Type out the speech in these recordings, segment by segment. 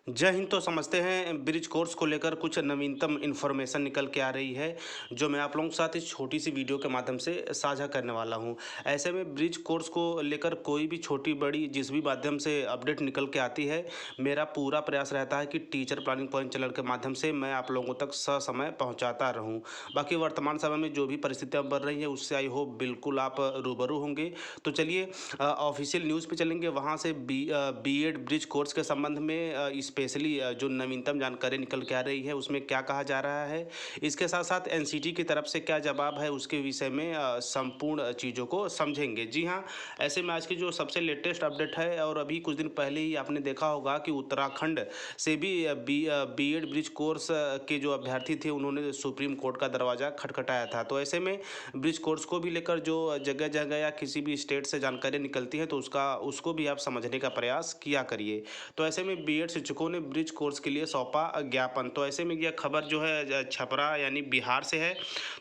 जय हिंद। तो समझते हैं ब्रिज कोर्स को लेकर कुछ नवीनतम इन्फॉर्मेशन निकल के आ रही है, जो मैं आप लोगों के साथ इस छोटी सी वीडियो के माध्यम से साझा करने वाला हूं। ऐसे में ब्रिज कोर्स को लेकर कोई भी छोटी बड़ी जिस भी माध्यम से अपडेट निकल के आती है, मेरा पूरा प्रयास रहता है कि टीचर प्लानिंग पॉइंट चैनल के माध्यम से मैं आप लोगों तक ससमय पहुँचाता रहूँ। बाकी वर्तमान समय में जो भी परिस्थितियाँ बन रही हैं उससे आई होप बिल्कुल आप रूबरू होंगे। तो चलिए ऑफिशियल न्यूज़ पे चलेंगे, वहाँ से बीएड ब्रिज कोर्स के संबंध में स्पेशली जो नवीनतम जानकारी निकल के आ रही है उसमें क्या कहा जा रहा है, इसके साथ साथ एनसीटी की तरफ से क्या जवाब है उसके विषय में संपूर्ण चीज़ों को समझेंगे। जी हाँ, ऐसे में आज की जो सबसे लेटेस्ट अपडेट है, और अभी कुछ दिन पहले ही आपने देखा होगा कि उत्तराखंड से भी बीएड ब्रिज कोर्स के जो अभ्यर्थी थे उन्होंने सुप्रीम कोर्ट का दरवाज़ा खटखटाया था। तो ऐसे में ब्रिज कोर्स को भी लेकर जो जगह जगह या किसी भी स्टेट से जानकारी निकलती है तो उसको भी आप समझने का प्रयास किया करिए। तो ऐसे में बीएड शिक्षकों ने ब्रिज कोर्स के लिए सौंपा ज्ञापन। तो ऐसे में यह खबर जो है छपरा यानी बिहार से है।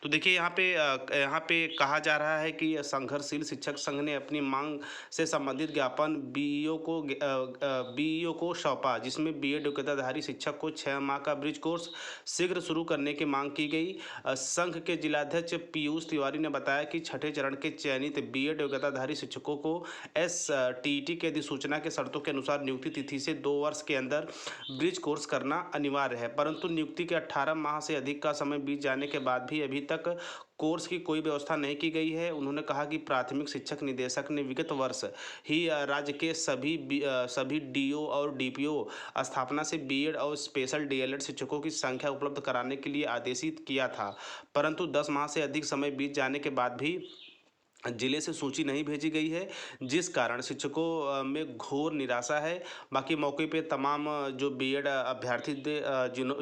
तो देखिए यहाँ पे कहा जा रहा है कि संघर्षशील शिक्षक संघ ने अपनी मांग से संबंधित ज्ञापन बीईओ को सौंपा, जिसमें बीएड योग्यताधारी शिक्षक को 6 माह का ब्रिज कोर्स शीघ्र शुरू करने की मांग की गई। संघ के जिलाध्यक्ष पीयूष तिवारी ने बताया कि छठे चरण के चयनित बीएड योग्यताधारी शिक्षकों को एसटीईटी के अधिसूचना के शर्तों के अनुसार नियुक्ति तिथि से 2 वर्ष के अंदर ब्रिज कोर्स करना अनिवार्य है, परंतु नियुक्ति के 18 माह से अधिक का समय बीत जाने के बाद भी अभी तक कोर्स की कोई व्यवस्था नहीं की गई है। उन्होंने कहा कि प्राथमिक शिक्षक निदेशक ने विगत वर्ष ही राज्य के सभी डीओ और डीपीओ स्थापना से बीएड और स्पेशल डीएलएड शिक्षकों की संख्या उपलब्ध कराने के लिए आदेशित किया था, परंतु 10 माह से अधिक समय बीत जाने के बाद भी जिले से सूची नहीं भेजी गई है, जिस कारण शिक्षकों में घोर निराशा है। बाकी मौके पे तमाम जो बीएड अभ्यर्थी थे,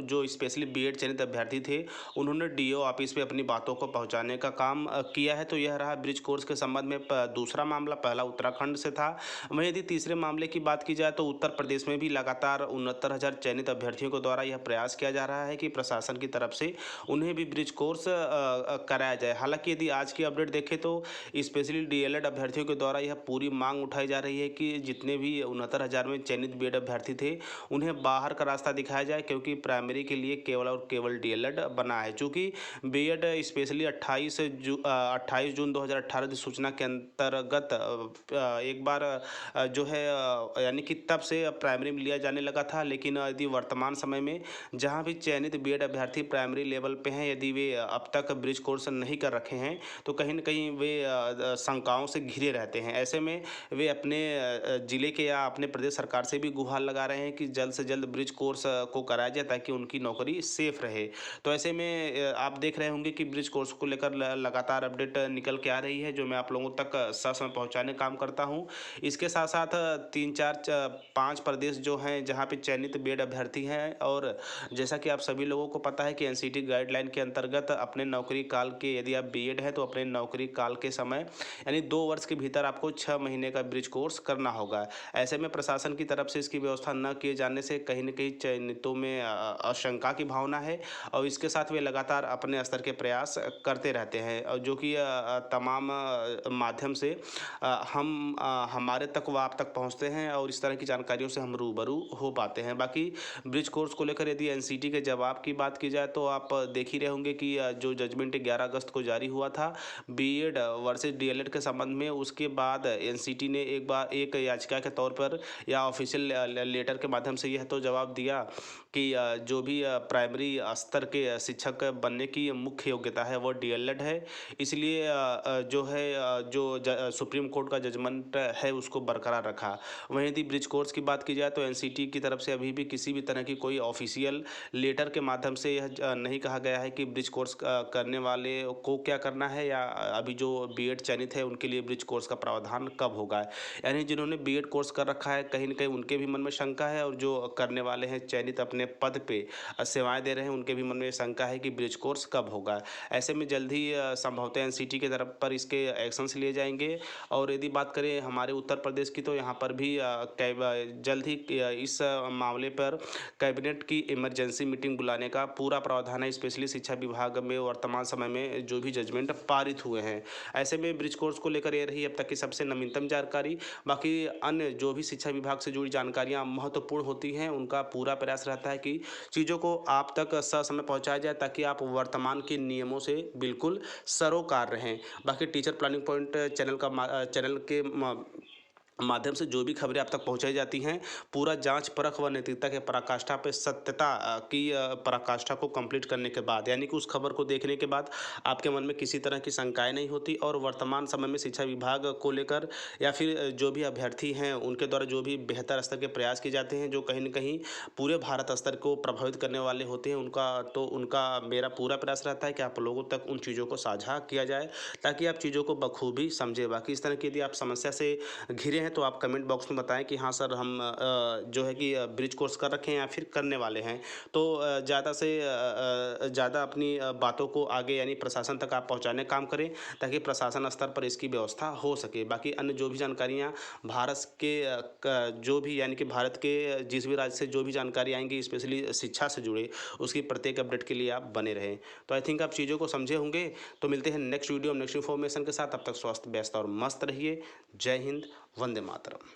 जो स्पेशली बीएड चयनित अभ्यर्थी थे, उन्होंने डीओ ऑफिस पे अपनी बातों को पहुंचाने का काम किया है। तो यह रहा ब्रिज कोर्स के संबंध में दूसरा मामला। पहला उत्तराखंड से था। वहीं यदि तीसरे मामले की बात की जाए तो उत्तर प्रदेश में भी लगातार 69,000 चयनित अभ्यर्थियों के द्वारा यह प्रयास किया जा रहा है कि प्रशासन की तरफ से उन्हें भी ब्रिज कोर्स कराया जाए। हालांकि यदि आज की अपडेट देखें तो स्पेशली डीएलएड अभ्यर्थियों के द्वारा यह पूरी मांग उठाई जा रही है कि जितने भी 69,000 में चयनित बीएड अभ्यर्थी थे उन्हें बाहर का रास्ता दिखाया जाए, क्योंकि प्राइमरी के लिए केवल और केवल डीएलएड बना है। चूँकि बीएड स्पेशली 28 जून 2018 अधिसूचना के अंतर्गत एक बार जो है यानी कि तब से प्राइमरी में लिया जाने लगा था, लेकिन यदि वर्तमान समय में जहाँ भी चयनित बीएड अभ्यर्थी प्राइमरी लेवल पे हैं, यदि वे अब तक ब्रिज कोर्स नहीं कर रखे हैं तो कहीं न कहीं वे शंकाओं से घिरे रहते हैं। ऐसे में वे अपने ज़िले के या अपने प्रदेश सरकार से भी गुहार लगा रहे हैं कि जल्द से जल्द ब्रिज कोर्स को कराया जाए ताकि उनकी नौकरी सेफ रहे। तो ऐसे में आप देख रहे होंगे कि ब्रिज कोर्स को लेकर लगातार अपडेट निकल के आ रही है, जो मैं आप लोगों तक ससमय पहुँचाने का काम करता हूँ। इसके साथ साथ 5 प्रदेश जो हैं जहाँ पे चयनित बीएड अभ्यर्थी हैं, और जैसा कि आप सभी लोगों को पता है कि एनसीटी गाइडलाइन के अंतर्गत अपने नौकरी काल के, यदि आप बीएड है तो अपने नौकरी काल के समय यानी 2 वर्ष के भीतर आपको 6 महीने का ब्रिज कोर्स करना होगा। ऐसे में प्रशासन की तरफ से इसकी व्यवस्था न किए जाने से कहीं न कहीं चयनितों में आशंका की भावना है, और इसके साथ वे लगातार अपने स्तर के प्रयास करते रहते हैं, और जो कि तमाम माध्यम से हमारे तक व आप तक पहुँचते हैं, और इस तरह की जानकारियों से हम रूबरू हो पाते हैं। बाकी ब्रिज कोर्स को लेकर यदि एनसीटी के जवाब की बात की जाए तो आप देख ही रहे होंगे कि जो जजमेंट 11 अगस्त को जारी हुआ था बीएड वर्सेस डीएलएड के संबंध में, उसके बाद एनसीटी ने एक याचिका के तौर पर या ऑफिशियल लेटर के माध्यम से यह तो जवाब दिया कि जो भी प्राइमरी स्तर के शिक्षक बनने की मुख्य योग्यता है वो डीएलएड है, इसलिए जो है सुप्रीम कोर्ट का जजमेंट है उसको बरकरार रखा। वहीं यदि ब्रिज कोर्स की बात की जाए तो एनसीटी की तरफ से अभी भी किसी भी तरह की कोई ऑफिशियल लेटर के माध्यम से यह नहीं कहा गया है कि ब्रिज कोर्स करने वाले को क्या करना है, या अभी जो बीएड चयनित है उनके लिए ब्रिज कोर्स का प्रावधान कब होगा। यानी जिन्होंने बीएड कोर्स कर रखा है कहीं न कहीं उनके भी मन में शंका है, और जो करने वाले हैं चयनित अपने पद पे सेवाएं दे रहे हैं उनके भी मन में शंका है कि ब्रिज कोर्स कब होगा। ऐसे में जल्द ही संभवतः एनसीटी की तरफ पर इसके एक्शंस लिए जाएंगे। और यदि बात करें हमारे उत्तर प्रदेश की तो यहाँ पर भी जल्द ही इस मामले पर कैबिनेट की इमरजेंसी मीटिंग बुलाने का पूरा प्रावधान है, स्पेशली शिक्षा विभाग में वर्तमान समय में जो भी जजमेंट पारित हुए हैं। ऐसे में ब्रिज कोर्स को लेकर ये रही अब तक की सबसे नवीनतम जानकारी। बाकी अन्य जो भी शिक्षा विभाग से जुड़ी जानकारियाँ महत्वपूर्ण होती हैं, उनका पूरा प्रयास रहता है कि चीज़ों को आप तक ससमय पहुँचाया जाए, ताकि आप वर्तमान के नियमों से बिल्कुल सरोकार रहें। बाकी टीचर प्लानिंग पॉइंट चैनल के माध्यम से जो भी खबरें आप तक पहुंचाई जाती हैं, पूरा जांच परख व नैतिकता के पराकाष्ठा पे सत्यता की पराकाष्ठा को कंप्लीट करने के बाद, यानी कि उस खबर को देखने के बाद आपके मन में किसी तरह की शंकाएं नहीं होती, और वर्तमान समय में शिक्षा विभाग को लेकर या फिर जो भी अभ्यर्थी हैं उनके द्वारा जो भी बेहतर स्तर के प्रयास किए जाते हैं, जो कहीं न कहीं पूरे भारत स्तर को प्रभावित करने वाले होते हैं, उनका मेरा पूरा प्रयास रहता है कि आप लोगों तक उन चीज़ों को साझा किया जाए, ताकि आप चीज़ों को बखूबी समझें। बाकी इस तरह की यदि आप समस्या से घिरे हैं तो आप कमेंट बॉक्स में बताएं कि हाँ सर, हम जो है कि ब्रिज कोर्स कर रखे हैं या फिर करने वाले हैं। तो ज़्यादा से ज़्यादा अपनी बातों को आगे यानी प्रशासन तक आप पहुंचाने का काम करें, ताकि प्रशासन स्तर पर इसकी व्यवस्था हो सके। बाकी अन्य जो भी जानकारियाँ भारत के जो भी यानी कि भारत के जिस भी राज्य से जो भी जानकारी आएंगी, स्पेशली शिक्षा से जुड़े, उसकी प्रत्येक अपडेट के लिए आप बने रहें। तो आई थिंक आप चीज़ों को समझे होंगे। तो मिलते हैं नेक्स्ट वीडियो नेक्स्ट इन्फॉर्मेशन के साथ। तब तक स्वस्थ व्यस्त और मस्त रहिए। जय हिंद, वंदे मातरम।